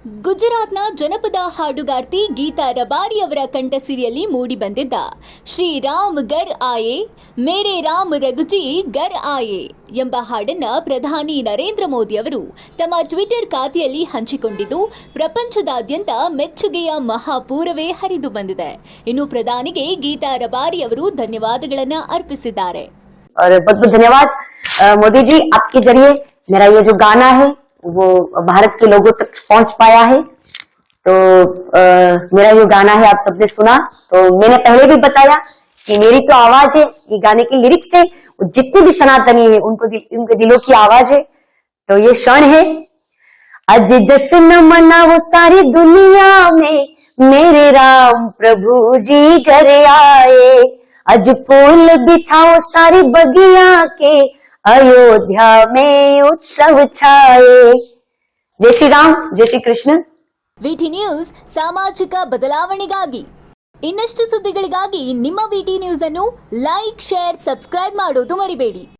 ಗುಜರಾತ್ನ ಜನಪದ ಹಾಡುಗಾರ್ತಿ ಗೀತಾ ರಬಾರಿ ಅವರ ಕಂಠಸಿರಿಯಲ್ಲಿ ಮೂಡಿಬಂದಿದ್ದ ಶ್ರೀ ರಾಮ್ ಗರ್ ಆಯೆ ಮೇರೆ ರಾಮ್ ರಘುಜಿ ಗರ್ ಆಯೆ ಎಂಬ ಹಾಡನ್ನು ಪ್ರಧಾನಿ ನರೇಂದ್ರ ಮೋದಿ ಅವರು ತಮ್ಮ ಟ್ವಿಟರ್ ಖಾತೆಯಲ್ಲಿ ಹಂಚಿಕೊಂಡಿದ್ದು ಪ್ರಪಂಚದಾದ್ಯಂತ ಮೆಚ್ಚುಗೆಯ ಮಹಾಪೂರವೇ ಹರಿದು ಬಂದಿದೆ. ಇನ್ನು ಪ್ರಧಾನಿಗೆ ಗೀತಾ ರಬಾರಿ ಅವರು ಧನ್ಯವಾದಗಳನ್ನು ಅರ್ಪಿಸಿದ್ದಾರೆ. बहुत बहुत धन्यवाद मोदी जी, आपके जरिए मेरा ये जो गाना है वो भारत के लोगों तक पहुंच पाया है। तो मेरा ये गाना है, आप सबने सुना। तो मैंने पहले भी बताया कि मेरी तो आवाज है, ये गाने की लिरिक्स है, जितने भी सनातनी है उनके दिलों की आवाज है। तो ये क्षण है, आज जश्न मनाओ सारी दुनिया में, मेरे राम प्रभु जी घर आए। आज फूल बिछाओ सारी बगिया के, अयोध्या में उत्सव छाए। जय श्री राम, जय श्री कृष्ण। ವಿಟಿ ನ್ಯೂಸ್ ಸಾಮಾಜಿಕ ಬದಲಾವಣೆಗಾಗಿ. ಇನ್ನಷ್ಟು ಸುದ್ದಿಗಳಿಗಾಗಿ ನಿಮ್ಮ ವಿಟಿ ನ್ಯೂಸ್ ಅನ್ನು ಲೈಕ್, ಶೇರ್, ಸಬ್ಸ್ಕ್ರೈಬ್ ಮಾಡೋದು ಮರಿಬೇಡಿ.